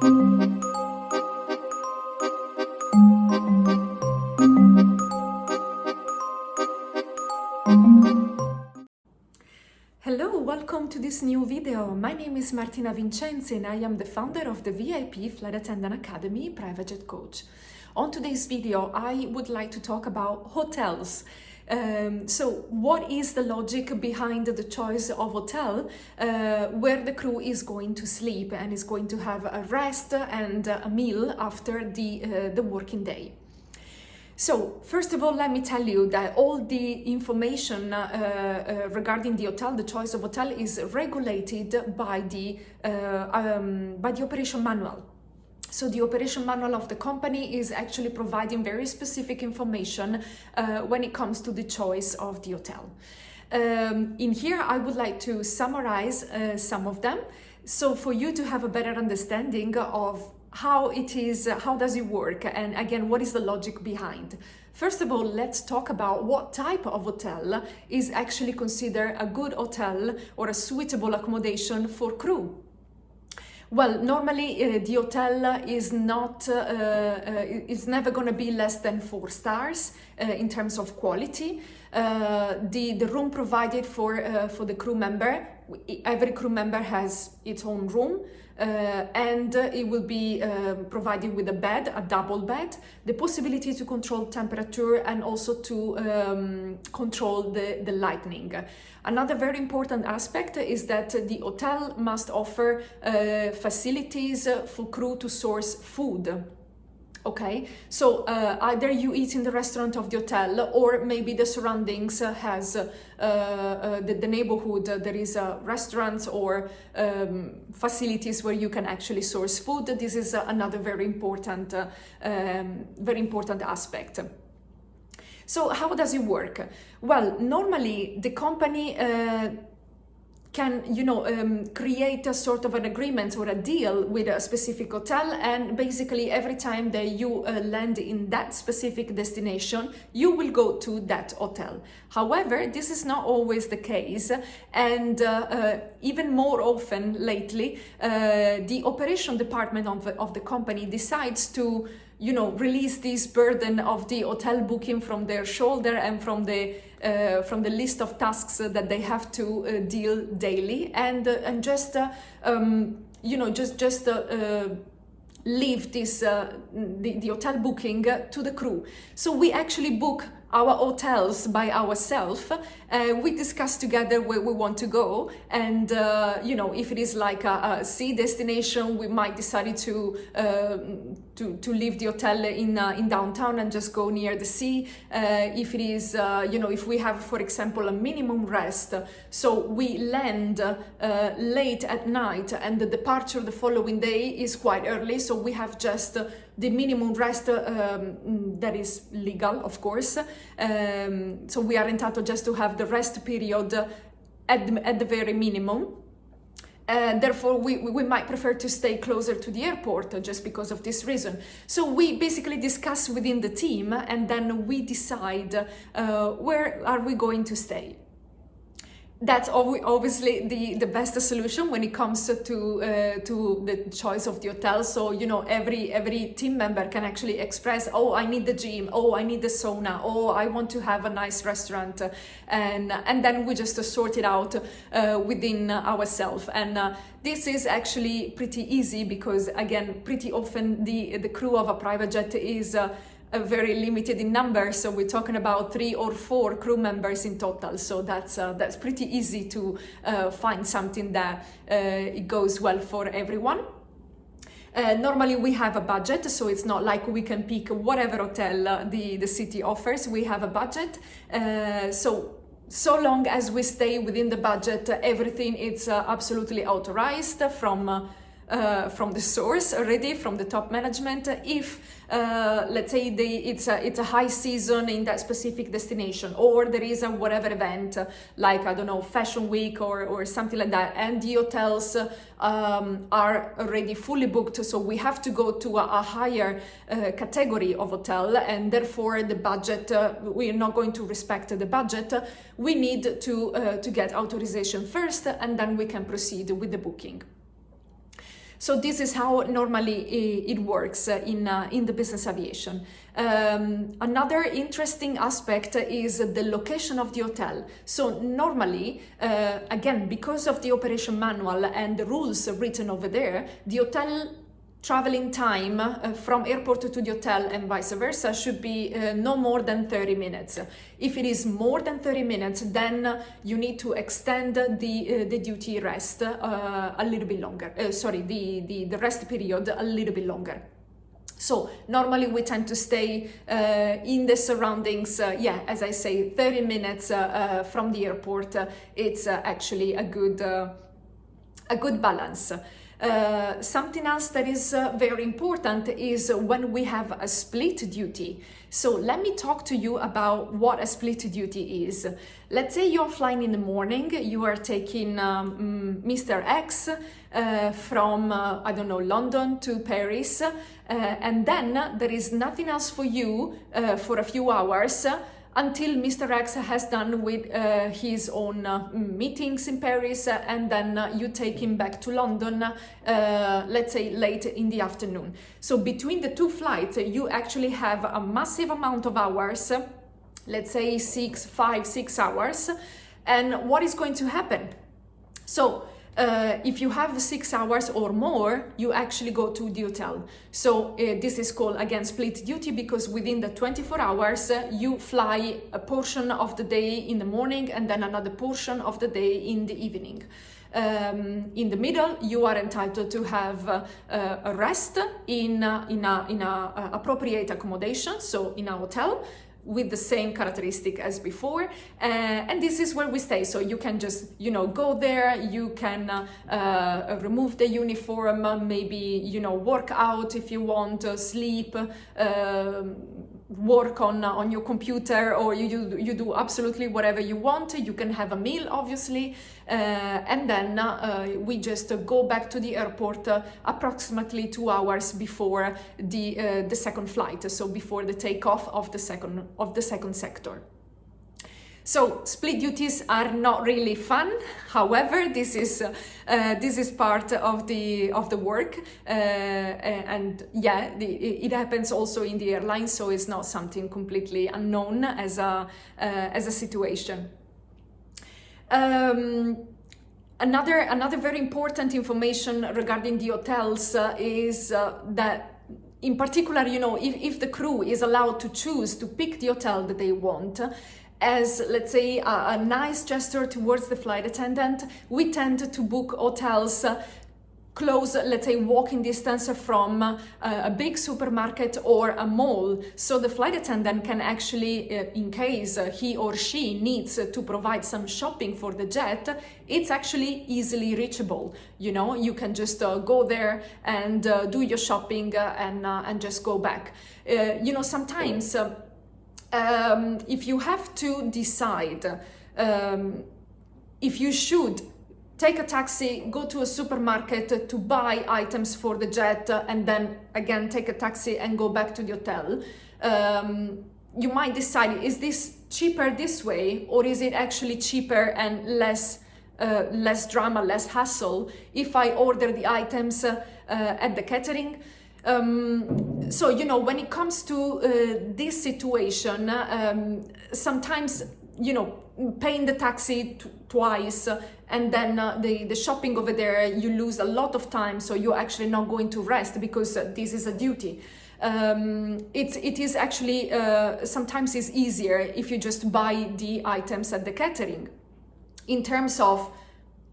Hello, welcome to this new video. My name is Martina Vincenzi and I am the founder of the VIP Flight Attendant Academy Private Jet Coach. On today's video, I would like to talk about hotels. So what is the logic behind the choice of hotel where the crew is going to sleep and is going to have a rest and a meal after the working day? So, first of all, let me tell you that all the information regarding the hotel, the choice of hotel, is regulated by the operation manual. So the operation manual of the company is actually providing very specific information when it comes to the choice of the hotel. In here, I would like to summarize some of them. So for you to have a better understanding of how it is, how does it work, and again, what is the logic behind? First of all, let's talk about what type of hotel is actually considered a good hotel or a suitable accommodation for crew. Well, normally the hotel is not, it's never going to be less than 4 stars in terms of quality. The room provided for the crew member, every crew member has its own room. And it will be provided with a bed, a double bed, the possibility to control temperature and also to control the lighting. Another very important aspect is that the hotel must offer facilities for crew to source food. Okay, so either you eat in the restaurant of the hotel or maybe the surroundings has the neighborhood, there is restaurants or facilities where you can actually source food. This is another very important aspect. So how does it work? Well, normally the company can, create a sort of an agreement or a deal with a specific hotel, and basically every time that you land in that specific destination, you will go to that hotel. However, this is not always the case, and even more often lately, the operation department of the company decides to release this burden of the hotel booking from their shoulder and from the list of tasks that they have to deal daily, and just leave this the hotel booking to the crew. So we actually book our hotels by ourselves. We discuss together where we want to go, and if it is like a sea destination, we might decide to leave the hotel in downtown and just go near the sea. If it is if we have, for example, a minimum rest, so we land late at night and the departure the following day is quite early, so we have just the minimum rest that is legal, of course. So we are entitled just to have the rest period at the very minimum. Therefore, we might prefer to stay closer to the airport just because of this reason. So we basically discuss within the team, and then we decide where are we going to stay. That's obviously the best solution when it comes to the choice of the hotel. So every team member can actually express, oh, I need the gym, oh, I need the sauna, oh, I want to have a nice restaurant, and then we just sort it out within ourselves. And this is actually pretty easy because, again, pretty often the crew of a private jet is very limited in numbers, so we're talking about 3 or 4 crew members in total. So that's pretty easy to find something that it goes well for everyone. Normally we have a budget, so it's not like we can pick whatever hotel the city offers. We have a budget, so long as we stay within the budget, everything is absolutely authorized from the source already, from the top management. If let's say it's a high season in that specific destination, or there is a whatever event like, I don't know, fashion week or something like that, and the hotels are already fully booked, so we have to go to a higher category of hotel, and therefore the budget, we are not going to respect the budget. We need to get authorization first, and then we can proceed with the booking. So this is how normally it works in the business aviation. Another interesting aspect is the location of the hotel. So normally, again, because of the operation manual and the rules written over there, the hotel traveling time from airport to the hotel and vice versa should be no more than 30 minutes. If it is more than 30 minutes, then you need to extend the duty rest a little bit longer. The rest period a little bit longer. So normally we tend to stay in the surroundings, as I say, 30 minutes from the airport. It's actually a good balance. Something else that is very important is when we have a split duty. So let me talk to you about what a split duty is. Let's say you're flying in the morning, you are taking Mr. X from, London to Paris, and then there is nothing else for you for a few hours until Mr. X has done with his own meetings in Paris, and then you take him back to London, let's say late in the afternoon. So between the two flights, you actually have a massive amount of hours, let's say 5-6 hours. And what is going to happen? So if you have 6 hours or more, you actually go to the hotel. So this is called, again, split duty, because within the 24 hours, you fly a portion of the day in the morning and then another portion of the day in the evening. In the middle, you are entitled to have a rest in a appropriate accommodation, so in a hotel, with the same characteristic as before, and this is where we stay. So you can just, go there, you can remove the uniform, maybe, work out if you want, sleep, work on your computer, or you do absolutely whatever you want. You can have a meal, obviously, and then we just go back to the airport approximately 2 hours before the second flight, so before the takeoff of the second sector. So split duties are not really fun. However, this is part of the work, and it happens also in the airline. So it's not something completely unknown as a situation. Another very important information regarding the hotels is that, in particular, if the crew is allowed to choose to pick the hotel that they want, as, let's say, a nice gesture towards the flight attendant, we tend to book hotels close, let's say, walking distance from a big supermarket or a mall. So the flight attendant can actually, in case he or she needs to provide some shopping for the jet, it's actually easily reachable. You can just go there and do your shopping and just go back. Sometimes if you have to decide if you should take a taxi, go to a supermarket to buy items for the jet, and then again take a taxi and go back to the hotel, you might decide, is this cheaper this way, or is it actually cheaper and less drama, less hassle if I order the items at the catering? So, when it comes to this situation, sometimes, paying the taxi twice and then the shopping over there, you lose a lot of time, so you're actually not going to rest because this is a duty. It is actually, sometimes it's easier if you just buy the items at the catering, in terms of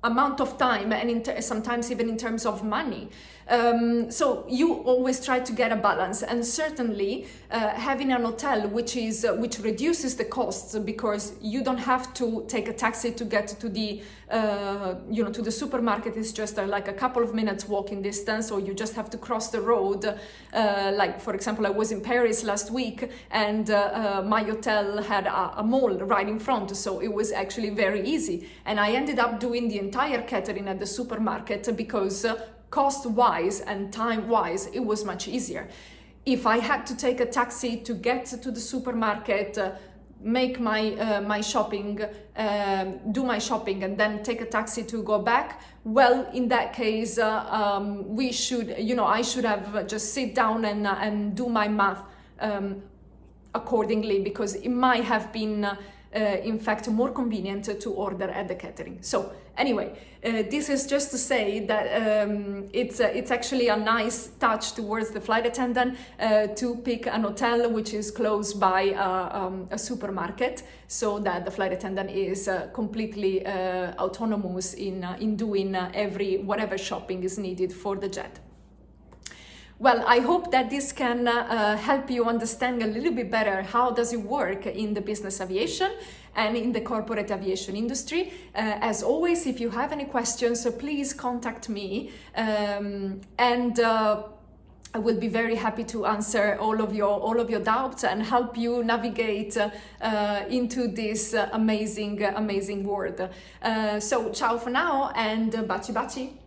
amount of time and sometimes even in terms of money. So you always try to get a balance, and certainly having an hotel which reduces the costs, because you don't have to take a taxi to get to the to the supermarket. It's just like a couple of minutes walking distance, or you just have to cross the road. Like, for example, I was in Paris last week, and my hotel had a mall right in front, so it was actually very easy, and I ended up doing the entire catering at the supermarket because cost-wise and time-wise, it was much easier. If I had to take a taxi to get to the supermarket, make my shopping, do my shopping, and then take a taxi to go back, well, in that case, we should, I should have just sit down and do my math accordingly, because it might have been in fact more convenient to order at the catering. So anyway, this is just to say that it's actually a nice touch towards the flight attendant to pick an hotel which is close by a supermarket, so that the flight attendant is completely autonomous in doing whatever shopping is needed for the jet. Well, I hope that this can help you understand a little bit better how does it work in the business aviation and in the corporate aviation industry. As always, if you have any questions, please contact me, and I will be very happy to answer all of your doubts and help you navigate into this amazing world. So ciao for now, and baci baci.